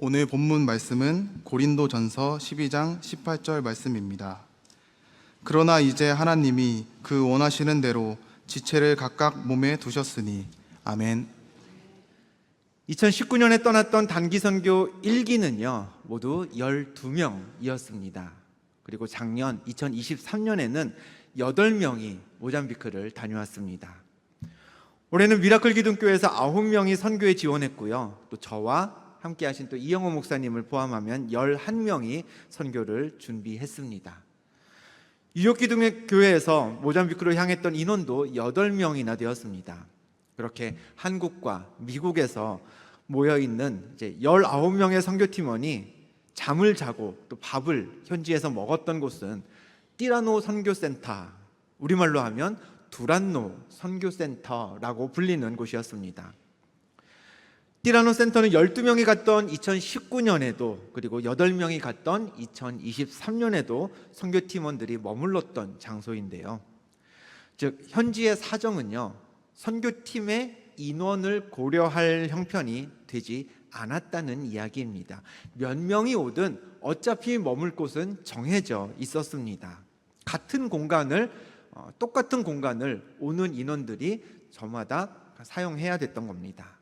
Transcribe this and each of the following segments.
오늘 본문 말씀은 고린도전서 12장 18절 말씀입니다. 그러나 이제 하나님이 그 원하시는 대로 지체를 각각 몸에 두셨으니. 아멘. 2019년에 떠났던 단기선교 1기는요 모두 12명이었습니다. 그리고 작년 2023년에는 8명이 모잠비크를 다녀왔습니다. 올해는 미라클 기둥교회에서 9명이 선교에 지원했고요, 또 저와 함께 하신 또 이영호 목사님을 포함하면 11명이 선교를 준비했습니다. 뉴욕 기둥의 교회에서 모잠비크로 향했던 인원도 8명이나 되었습니다. 그렇게 한국과 미국에서 모여있는 이제 19명의 선교팀원이 잠을 자고 또 밥을 현지에서 먹었던 곳은 띠라노 선교센터, 우리말로 하면 두란노 선교센터라고 불리는 곳이었습니다. 띠라노 센터는 12명이 갔던 2019년에도 그리고 8명이 갔던 2023년에도 선교팀원들이 머물렀던 장소인데요, 즉 현지의 사정은요 선교팀의 인원을 고려할 형편이 되지 않았다는 이야기입니다. 몇 명이 오든 어차피 머물 곳은 정해져 있었습니다. 똑같은 공간을 오는 인원들이 저마다 사용해야 됐던 겁니다.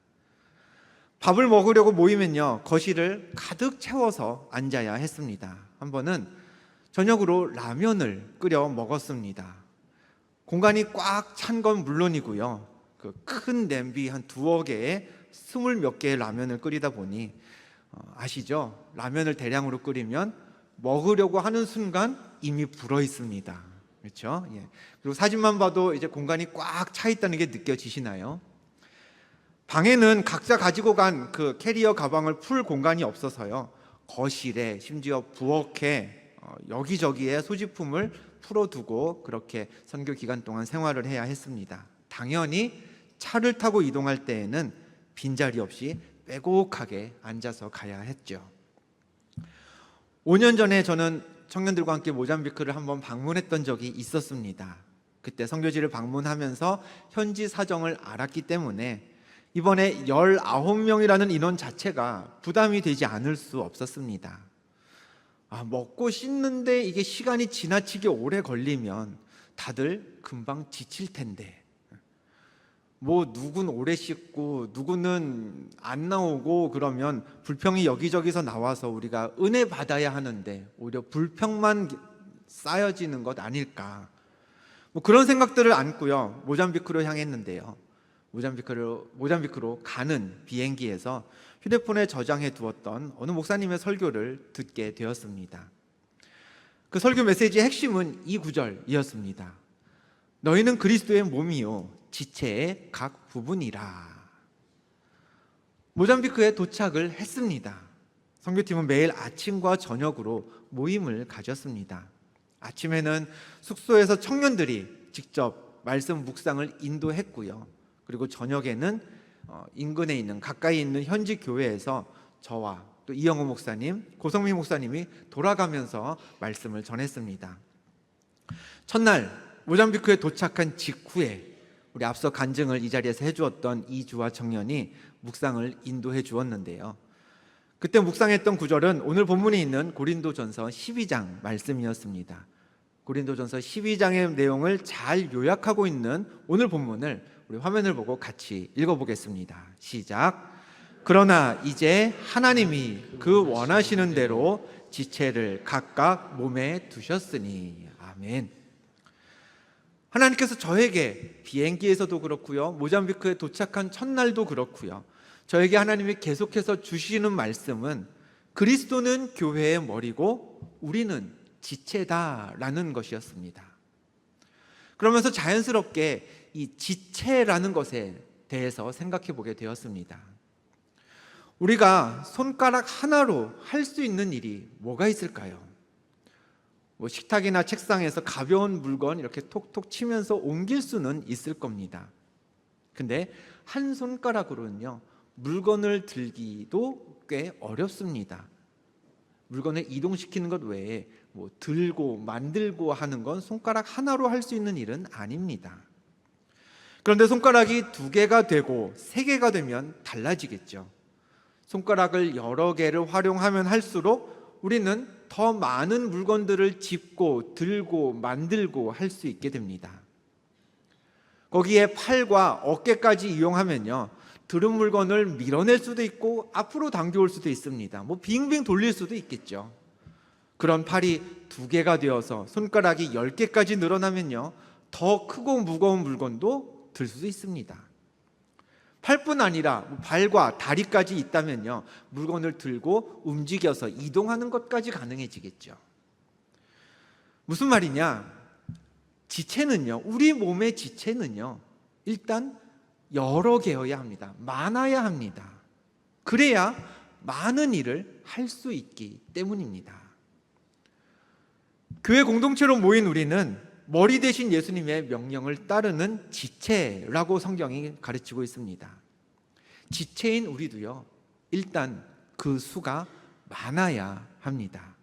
밥을 먹으려고 모이면요 거실을 가득 채워서 앉아야 했습니다. 한 번은 저녁으로 라면을 끓여 먹었습니다. 공간이 꽉 찬 건 물론이고요, 그 큰 냄비 한 2개에 20몇 개의 라면을 끓이다 보니 아시죠? 라면을 대량으로 끓이면 먹으려고 하는 순간 이미 불어 있습니다. 그렇죠? 예. 그리고 사진만 봐도 이제 공간이 꽉 차 있다는 게 느껴지시나요? 방에는 각자 가지고 간 그 캐리어 가방을 풀 공간이 없어서요, 거실에 심지어 부엌에 여기저기에 소지품을 풀어두고 그렇게 선교 기간 동안 생활을 해야 했습니다. 당연히 차를 타고 이동할 때에는 빈자리 없이 빼곡하게 앉아서 가야 했죠. 5년 전에 저는 청년들과 함께 모잠비크를 한번 방문했던 적이 있었습니다. 그때 선교지를 방문하면서 현지 사정을 알았기 때문에 이번에 19명이라는 인원 자체가 부담이 되지 않을 수 없었습니다. 먹고 씻는데 이게 시간이 지나치게 오래 걸리면 다들 금방 지칠 텐데, 누군 오래 씻고 누구는 안 나오고 그러면 불평이 여기저기서 나와서 우리가 은혜 받아야 하는데 오히려 불평만 쌓여지는 것 아닐까, 그런 생각들을 안고요 모잠비크로 향했는데요, 모잠비크로 가는 비행기에서 휴대폰에 저장해 두었던 어느 목사님의 설교를 듣게 되었습니다. 그 설교 메시지의 핵심은 이 구절이었습니다. 너희는 그리스도의 몸이요 지체의 각 부분이라. 모잠비크에 도착을 했습니다. 선교팀은 매일 아침과 저녁으로 모임을 가졌습니다. 아침에는 숙소에서 청년들이 직접 말씀 묵상을 인도했고요, 그리고 저녁에는 인근에 있는 가까이 있는 현지 교회에서 저와 또 이영호 목사님, 고성민 목사님이 돌아가면서 말씀을 전했습니다. 첫날 모잠비크에 도착한 직후에 우리 앞서 간증을 이 자리에서 해주었던 이주화 청년이 묵상을 인도해 주었는데요, 그때 묵상했던 구절은 오늘 본문에 있는 고린도전서 12장 말씀이었습니다. 고린도전서 12장의 내용을 잘 요약하고 있는 오늘 본문을 우리 화면을 보고 같이 읽어보겠습니다. 시작. 그러나 이제 하나님이 그 원하시는 대로 지체를 각각 몸에 두셨으니. 아멘. 하나님께서 저에게 비행기에서도 그렇고요, 모잠비크에 도착한 첫날도 그렇고요, 저에게 하나님이 계속해서 주시는 말씀은 그리스도는 교회의 머리고 우리는 지체다라는 것이었습니다. 그러면서 자연스럽게 이 지체라는 것에 대해서 생각해 보게 되었습니다. 우리가 손가락 하나로 할 수 있는 일이 뭐가 있을까요? 식탁이나 책상에서 가벼운 물건 이렇게 톡톡 치면서 옮길 수는 있을 겁니다. 근데 한 손가락으로는요 물건을 들기도 꽤 어렵습니다. 물건을 이동시키는 것 외에 들고 만들고 하는 건 손가락 하나로 할 수 있는 일은 아닙니다. 그런데 손가락이 2개가 되고 3개가 되면 달라지겠죠. 손가락을 여러 개를 활용하면 할수록 우리는 더 많은 물건들을 짚고 들고 만들고 할 수 있게 됩니다. 거기에 팔과 어깨까지 이용하면요, 들은 물건을 밀어낼 수도 있고 앞으로 당겨올 수도 있습니다. 빙빙 돌릴 수도 있겠죠. 그런 팔이 2개가 되어서 손가락이 10개까지 늘어나면요, 더 크고 무거운 물건도 들 수 있습니다. 팔뿐 아니라 발과 다리까지 있다면요, 물건을 들고 움직여서 이동하는 것까지 가능해지겠죠. 무슨 말이냐? 지체는요, 우리 몸의 지체는요, 일단 여러 개여야 합니다. 많아야 합니다. 그래야 많은 일을 할 수 있기 때문입니다. 교회 공동체로 모인 우리는 머리 대신 예수님의 명령을 따르는 지체라고 성경이 가르치고 있습니다. 지체인 우리도요, 일단 그 수가 많아야 합니다.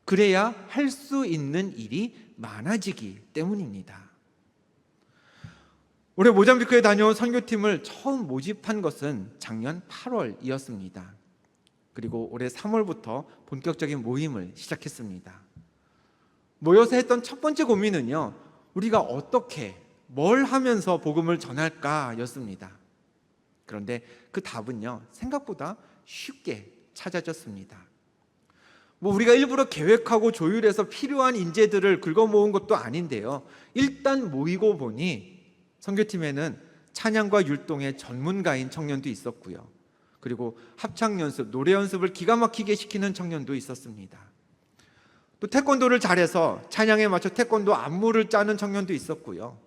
그래야 할 수 있는 일이 많아지기 때문입니다. 올해 모잠비크에 다녀온 선교팀을 처음 모집한 것은 작년 8월이었습니다. 그리고 올해 3월부터 본격적인 모임을 시작했습니다. 모여서 했던 첫 번째 고민은요, 우리가 어떻게, 뭘 하면서 복음을 전할까 였습니다. 그런데 그 답은요, 생각보다 쉽게 찾아졌습니다. 우리가 일부러 계획하고 조율해서 필요한 인재들을 긁어 모은 것도 아닌데요, 일단 모이고 보니 선교팀에는 찬양과 율동의 전문가인 청년도 있었고요, 그리고 합창 연습, 노래 연습을 기가 막히게 시키는 청년도 있었습니다. 또 태권도를 잘해서 찬양에 맞춰 태권도 안무를 짜는 청년도 있었고요,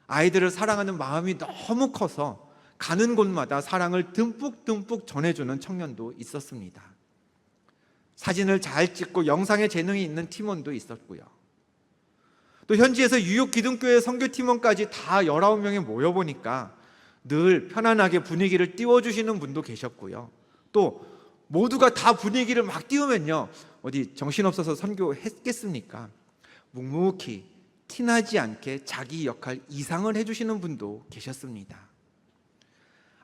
아이들을 사랑하는 마음이 너무 커서 가는 곳마다 사랑을 듬뿍듬뿍 전해주는 청년도 있었습니다. 사진을 잘 찍고 영상에 재능이 있는 팀원도 있었고요, 또 현지에서 유욕 기둥교회 선교 팀원까지 다 19명이 모여보니까 늘 편안하게 분위기를 띄워주시는 분도 계셨고요, 또 모두가 다 분위기를 막 띄우면요, 어디 정신없어서 선교했겠습니까? 묵묵히 티나지 않게 자기 역할 이상을 해주시는 분도 계셨습니다.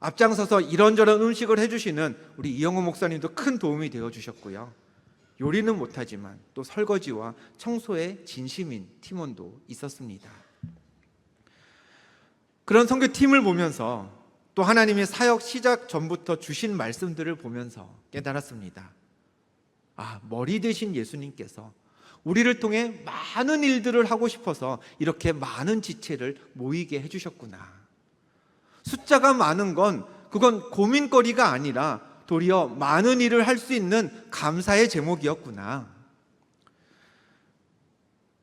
앞장서서 이런저런 음식을 해주시는 우리 이영호 목사님도 큰 도움이 되어주셨고요, 요리는 못하지만 또 설거지와 청소에 진심인 팀원도 있었습니다. 그런 선교팀을 보면서 또 하나님의 사역 시작 전부터 주신 말씀들을 보면서 깨달았습니다. 머리 대신 예수님께서 우리를 통해 많은 일들을 하고 싶어서 이렇게 많은 지체를 모이게 해주셨구나. 숫자가 많은 건 그건 고민거리가 아니라 도리어 많은 일을 할 수 있는 감사의 제목이었구나.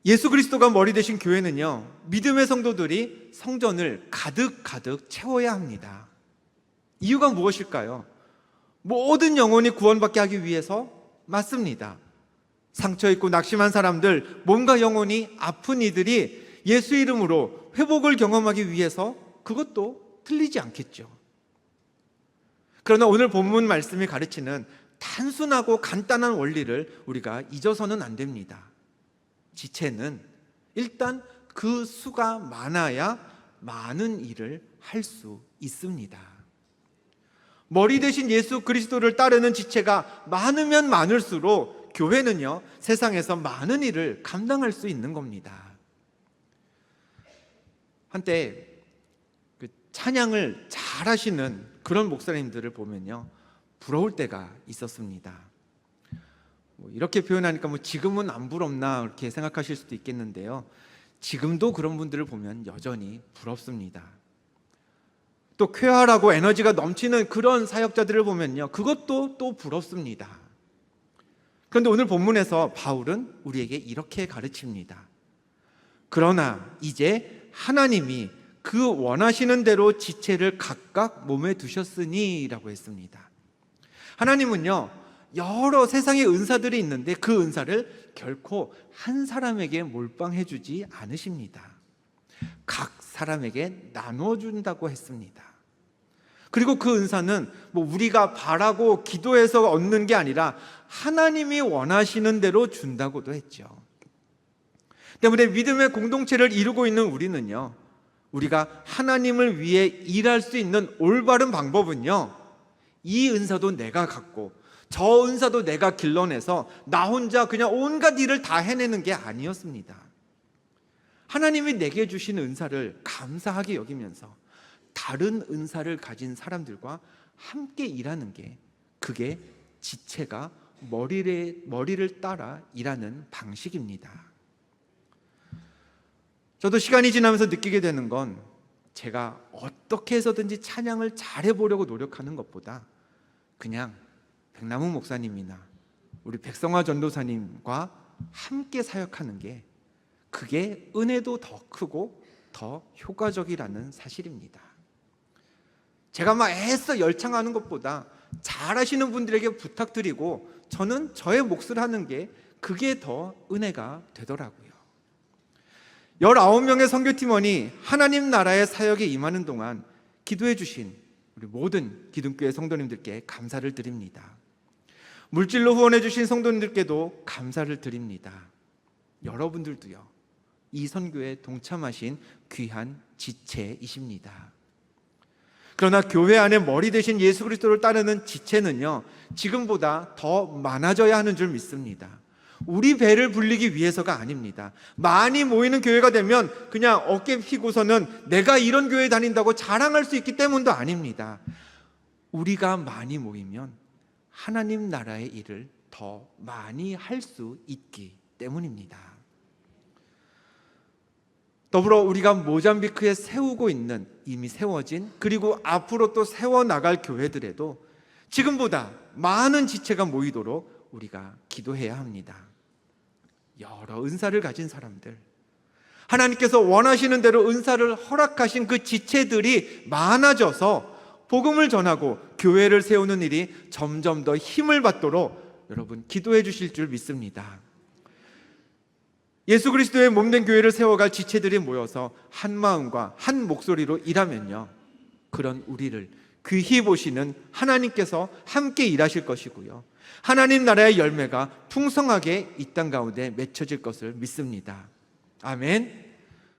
예수 그리스도가 머리 되신 교회는요, 믿음의 성도들이 성전을 가득 채워야 합니다. 이유가 무엇일까요? 모든 영혼이 구원받게 하기 위해서? 맞습니다. 상처 입고 낙심한 사람들, 몸과 영혼이 아픈 이들이 예수 이름으로 회복을 경험하기 위해서? 그것도 틀리지 않겠죠. 그러나 오늘 본문 말씀이 가르치는 단순하고 간단한 원리를 우리가 잊어서는 안 됩니다. 지체는 일단 그 수가 많아야 많은 일을 할 수 있습니다. 머리 대신 예수 그리스도를 따르는 지체가 많으면 많을수록 교회는요, 세상에서 많은 일을 감당할 수 있는 겁니다. 한때 찬양을 잘 하시는 그런 목사님들을 보면요, 부러울 때가 있었습니다. 이렇게 표현하니까 지금은 안 부럽나 이렇게 생각하실 수도 있겠는데요, 지금도 그런 분들을 보면 여전히 부럽습니다. 또 쾌활하고 에너지가 넘치는 그런 사역자들을 보면요, 그것도 또 부럽습니다. 그런데 오늘 본문에서 바울은 우리에게 이렇게 가르칩니다. 그러나 이제 하나님이 그 원하시는 대로 지체를 각각 몸에 두셨으니 라고 했습니다. 하나님은요, 여러 세상의 은사들이 있는데 그 은사를 결코 한 사람에게 몰빵해 주지 않으십니다. 각 사람에게 나눠준다고 했습니다. 그리고 그 은사는 우리가 바라고 기도해서 얻는 게 아니라 하나님이 원하시는 대로 준다고도 했죠. 때문에 믿음의 공동체를 이루고 있는 우리는요, 우리가 하나님을 위해 일할 수 있는 올바른 방법은요, 이 은사도 내가 갖고 저 은사도 내가 길러내서 나 혼자 그냥 온갖 일을 다 해내는 게 아니었습니다. 하나님이 내게 주신 은사를 감사하게 여기면서 다른 은사를 가진 사람들과 함께 일하는 게, 그게 지체가 머리를 따라 일하는 방식입니다. 저도 시간이 지나면서 느끼게 되는 건, 제가 어떻게 해서든지 찬양을 잘해보려고 노력하는 것보다 그냥 백남훈 목사님이나 우리 백성화 전도사님과 함께 사역하는 게, 그게 은혜도 더 크고 더 효과적이라는 사실입니다. 제가 막 애써 열창하는 것보다 잘하시는 분들에게 부탁드리고 저는 저의 몫을 하는 게, 그게 더 은혜가 되더라고요. 19명의 선교팀원이 하나님 나라의 사역에 임하는 동안 기도해 주신 우리 모든 기둥교회 성도님들께 감사를 드립니다. 물질로 후원해 주신 성도님들께도 감사를 드립니다. 여러분들도요, 이 선교에 동참하신 귀한 지체이십니다. 그러나 교회 안에 머리 대신 예수 그리스도를 따르는 지체는요, 지금보다 더 많아져야 하는 줄 믿습니다. 우리 배를 불리기 위해서가 아닙니다. 많이 모이는 교회가 되면 그냥 어깨 피고서는 내가 이런 교회 다닌다고 자랑할 수 있기 때문도 아닙니다. 우리가 많이 모이면 하나님 나라의 일을 더 많이 할 수 있기 때문입니다. 더불어 우리가 모잠비크에 세우고 있는, 이미 세워진, 그리고 앞으로 또 세워나갈 교회들에도 지금보다 많은 지체가 모이도록 우리가 기도해야 합니다. 여러 은사를 가진 사람들, 하나님께서 원하시는 대로 은사를 허락하신 그 지체들이 많아져서 복음을 전하고 교회를 세우는 일이 점점 더 힘을 받도록 여러분 기도해 주실 줄 믿습니다. 예수 그리스도의 몸된 교회를 세워갈 지체들이 모여서 한 마음과 한 목소리로 일하면요, 그런 우리를 귀히 보시는 하나님께서 함께 일하실 것이고요, 하나님 나라의 열매가 풍성하게 이 땅 가운데 맺혀질 것을 믿습니다. 아멘.